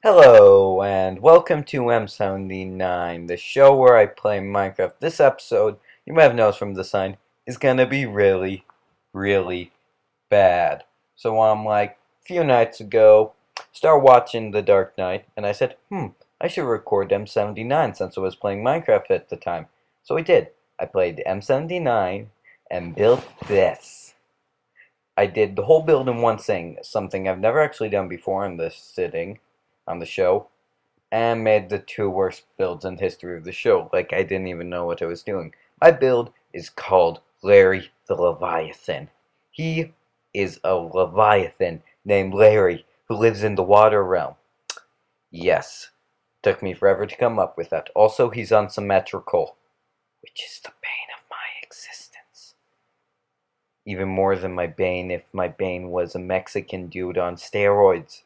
Hello, and welcome to M79, the show where I play Minecraft. This episode, you might have noticed from the sign, is gonna be really, really bad. So I'm like, a few nights ago, start watching The Dark Knight, and I said, I should record M79 since I was playing Minecraft at the time. So I did. I played M79 and built this. I did the whole build in one sitting, something I've never actually done before in this sitting on the show, and made the two worst builds in the history of the show. Like, I didn't even know what I was doing. My build is called Larry the Leviathan. He is a Leviathan named Larry who lives in the water realm. Yes, took me forever to come up with that. Also, he's unsymmetrical, which is the bane of my existence. Even more than my bane if my bane was a Mexican dude on steroids.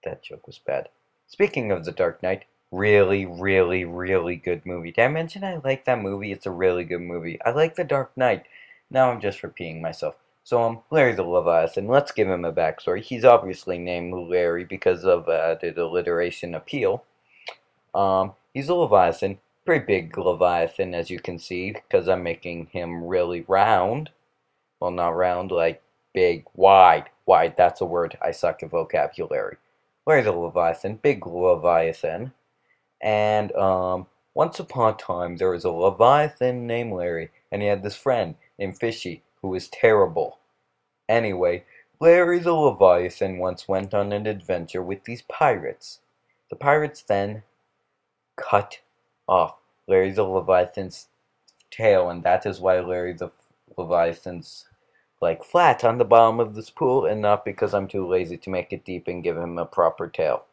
That joke was bad. Speaking of The Dark Knight, really, really, really good movie. Did I mention I like that movie? It's a really good movie. I like The Dark Knight. Now I'm just repeating myself. So, Larry the Leviathan, let's give him a backstory. He's obviously named Larry because of the alliteration appeal. He's a Leviathan, pretty big Leviathan as you can see, because I'm making him really round. Well, not round, like big, wide. Wide, that's a word. I suck at vocabulary. Larry the Leviathan, big Leviathan. And once upon a time there was a Leviathan named Larry, and he had this friend named Fishy who was terrible. Anyway, Larry the Leviathan once went on an adventure with these pirates. The pirates then cut off Larry the Leviathan's tail, and that is why Larry the Leviathan's like flat on the bottom of this pool, and not because I'm too lazy to make it deep and give him a proper tail.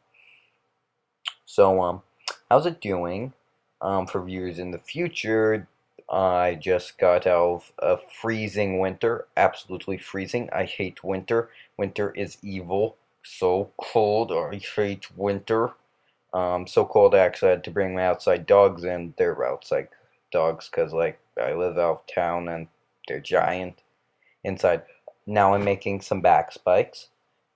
So, how's it doing? For viewers in the future, I just got out of a freezing winter. Absolutely freezing. I hate winter. Winter is evil. So cold. I hate winter. So cold I actually had to bring my outside dogs in. They're outside dogs because, like, I live out of town and they're giant inside. Now I'm making some back spikes.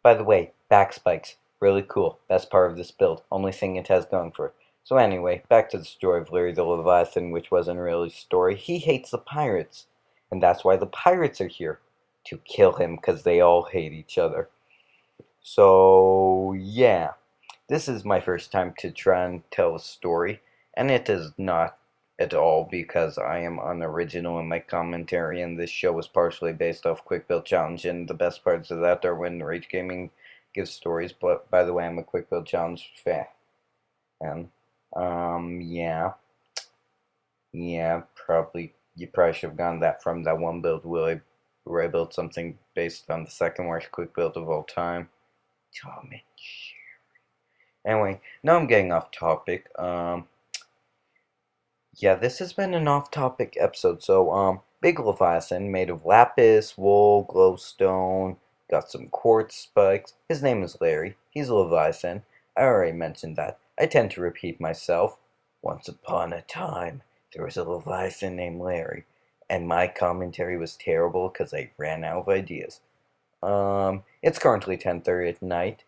By the way, back spikes, really cool. Best part of this build. Only thing it has going for it. So anyway, back to the story of Larry the Leviathan, which wasn't really a story. He hates the pirates. And that's why the pirates are here. To kill him, because they all hate each other. So, yeah. This is my first time to try and tell a story. And it is not at all because I am unoriginal in my commentary, and this show is partially based off Quick Build Challenge, and the best parts of that are when Rage Gaming gives stories. But by the way, I'm a Quick Build Challenge fan. And yeah, probably you probably should have gotten that from that one build where I built something based on the second worst quick build of all time. Tom and Jerry. Anyway, now I'm getting off topic. Yeah, this has been an off-topic episode. So, big Leviathan made of lapis, wool, glowstone, got some quartz spikes. His name is Larry. He's a Leviathan. I already mentioned that. I tend to repeat myself. Once upon a time, there was a Leviathan named Larry, and my commentary was terrible because I ran out of ideas. It's currently 10:30 at night.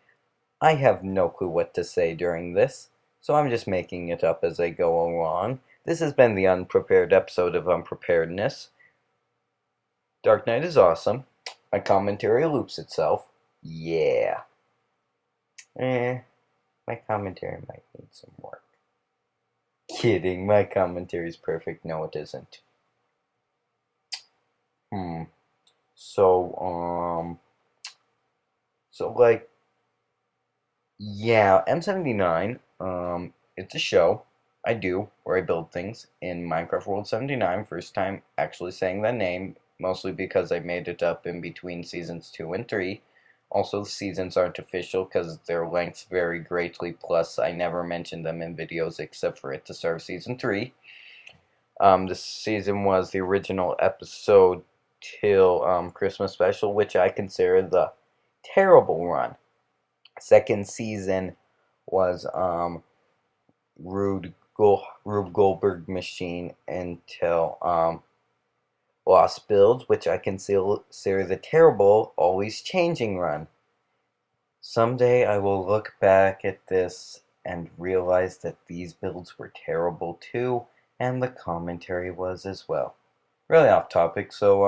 I have no clue what to say during this, so I'm just making it up as I go along. This has been the unprepared episode of Unpreparedness. Dark Knight is awesome. My commentary loops itself. Yeah. My commentary might need some work. Kidding, my commentary is perfect. No, it isn't. Hmm. So, like, yeah, M79, it's a show I do where I build things in Minecraft World 79. First time actually saying that name, mostly because I made it up in between seasons 2 and 3. Also, the seasons aren't official because their lengths vary greatly, plus I never mentioned them in videos except for it to start season 3. This season was the original episode till Christmas special, which I consider the terrible run. Second season was Rube Goldberg Machine until Lost Builds, which I consider the terrible, always changing run. Someday I will look back at this and realize that these builds were terrible too, and the commentary was as well. Really off topic, so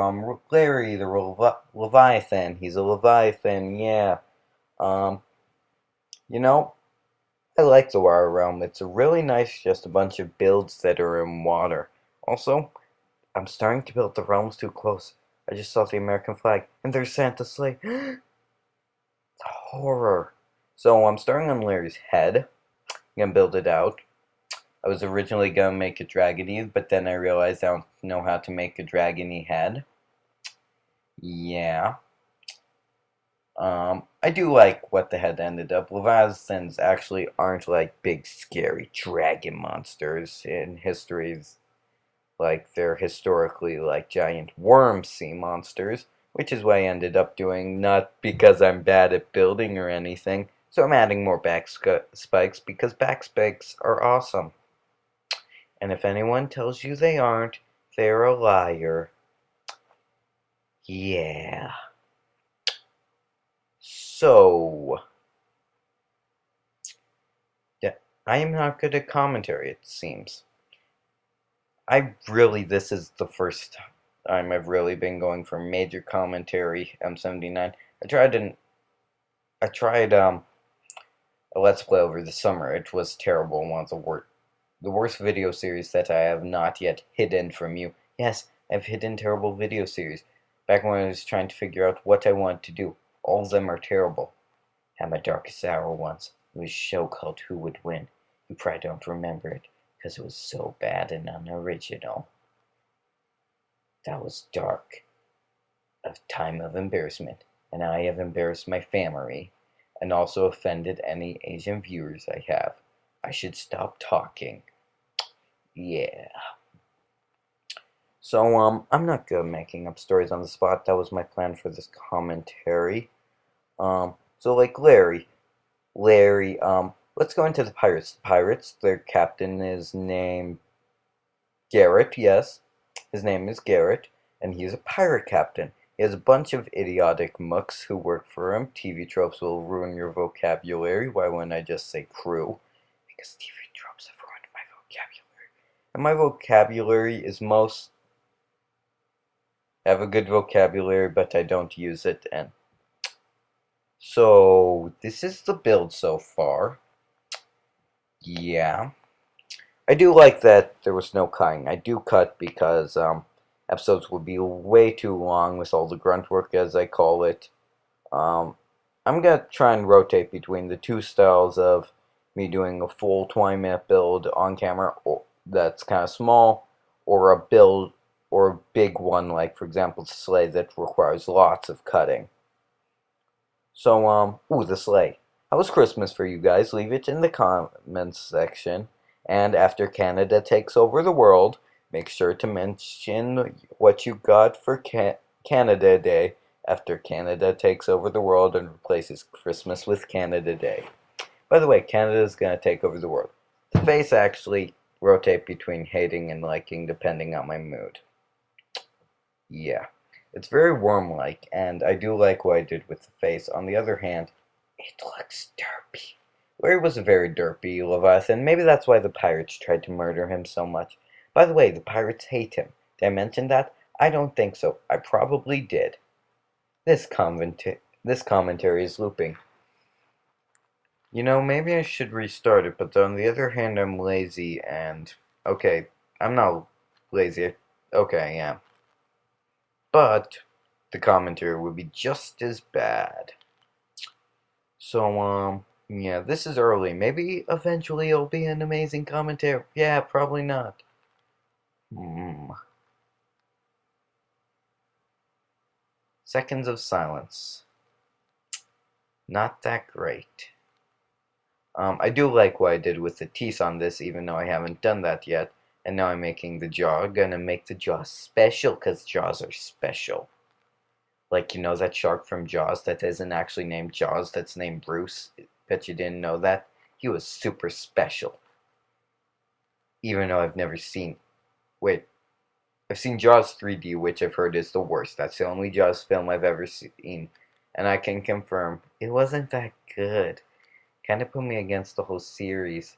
Larry the Leviathan, he's a Leviathan, yeah. Um, you know, I like the Water Realm. It's a really nice, just a bunch of builds that are in water. Also, I'm starting to build the realms too close. I just saw the American flag, and there's Santa's sleigh. Horror. So I'm starting on Larry's head. I'm gonna build it out. I was originally gonna make a dragony, but then I realized I don't know how to make a dragony head. Yeah. I do like what the head ended up. Leviathans actually aren't like big, scary dragon monsters in histories. Like, they're historically like giant worm sea monsters, which is what I ended up doing, not because I'm bad at building or anything. So I'm adding more back spikes because back spikes are awesome. And if anyone tells you they aren't, they're a liar. Yeah. So, yeah, I am not good at commentary, it seems. This is the first time I've really been going for major commentary, M79. I tried a Let's Play over the summer. It was terrible, one of the worst video series that I have not yet hidden from you. Yes, I've hidden terrible video series. Back when I was trying to figure out what I wanted to do. All of them are terrible. Had my darkest hour once. It was a show called Who Would Win. You probably don't remember it, because it was so bad and unoriginal. That was dark. A time of embarrassment. And I have embarrassed my family. And also offended any Asian viewers I have. I should stop talking. Yeah. So, I'm not good at making up stories on the spot. That was my plan for this commentary. So like Larry, let's go into the Pirates. The Pirates, their captain is named Garrett, yes. His name is Garrett, and he's a pirate captain. He has a bunch of idiotic mooks who work for him. TV tropes will ruin your vocabulary. Why wouldn't I just say crew? Because TV tropes have ruined my vocabulary. And my vocabulary is most... I have a good vocabulary, but I don't use it, and... So, this is the build so far. Yeah. I do like that there was no cutting. I do cut because episodes would be way too long with all the grunt work, as I call it. Um, I'm going to try and rotate between the two styles of me doing a full 20-minute build on camera that's kind of small, or a build, or a big one, like, for example, sleigh that requires lots of cutting. So, ooh, the sleigh. How was Christmas for you guys? Leave it in the comments section. And after Canada takes over the world, make sure to mention what you got for Canada Day after Canada takes over the world and replaces Christmas with Canada Day. By the way, Canada is going to take over the world. The face actually rotate between hating and liking depending on my mood. Yeah. It's very worm-like, and I do like what I did with the face. On the other hand, it looks derpy. Larry was a very derpy Leviathan. Maybe that's why the pirates tried to murder him so much. By the way, the pirates hate him. Did I mention that? I don't think so. I probably did. This commentary is looping. You know, maybe I should restart it, but on the other hand, I'm lazy and... Okay, I'm not lazy. Okay, I am. But the commentary would be just as bad. So, yeah, this is early. Maybe eventually it'll be an amazing commentary. Yeah, probably not. Seconds of silence. Not that great. I do like what I did with the teeth on this, even though I haven't done that yet. And now I'm making the jaw. Gonna make the jaw special, because jaws are special. Like, you know that shark from Jaws that isn't actually named Jaws, that's named Bruce? Bet you didn't know that. He was super special. Even though I've never seen... Wait. I've seen Jaws 3D, which I've heard is the worst. That's the only Jaws film I've ever seen. and I can confirm it wasn't that good. Kind of put me against the whole series.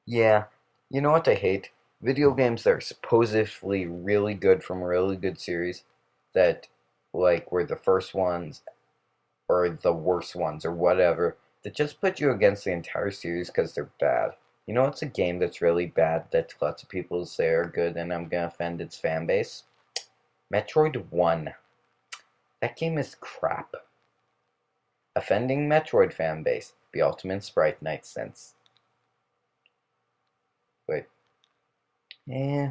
Yeah, you know what I hate? Video games that are supposedly really good from a really good series that, like, were the first ones or the worst ones or whatever, that just put you against the entire series because they're bad. You know what's a game that's really bad that lots of people say are good and I'm gonna offend its fan base? Metroid 1. That game is crap. Offending Metroid fan base. The ultimate Sprite Night since. Wait. Yeah.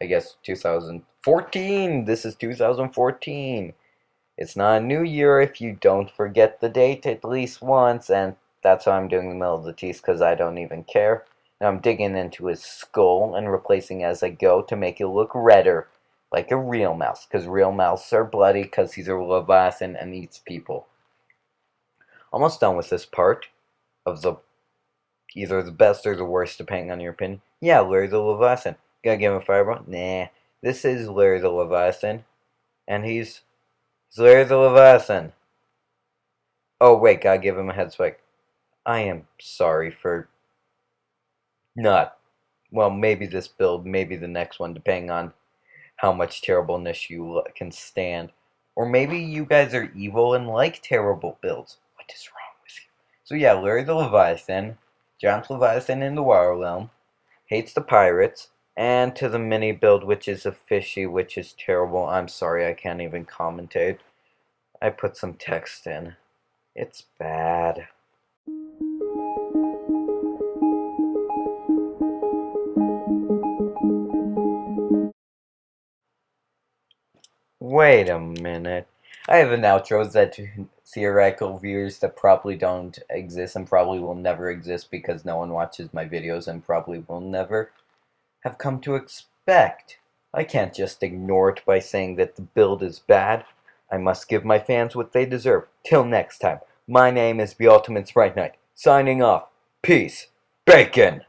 I guess 2014. This is 2014. It's not a new year if you don't forget the date at least once, and that's why I'm doing the middle of the teeth because I don't even care. Now I'm digging into his skull and replacing as I go to make it look redder, like a real mouse, because real mouse are bloody because he's a Leviathan and eats people. Almost done with this part of the either the best or the worst, depending on your opinion. Yeah, Larry the Leviathan. Gonna give him a fireball? Nah. This is Larry the Leviathan, and he's Larry the Leviathan. Oh wait, gotta give him a head spike. I am sorry for not. Well, maybe this build, maybe the next one, depending on how much terribleness you can stand. Or maybe you guys are evil and like terrible builds. What is wrong with you? So yeah, Larry the Leviathan, Giant Leviathan in the Water Realm, hates the pirates, and to the mini build, which is a fishy, which is terrible. I'm sorry, I can't even commentate. I put some text in. It's bad. Wait a minute. I have an outro that theoretical viewers that probably don't exist and probably will never exist because no one watches my videos and probably will never have come to expect. I can't just ignore it by saying that the build is bad. I must give my fans what they deserve. Till next time, my name is the Ultimate Sprite Knight, signing off. Peace. Bacon!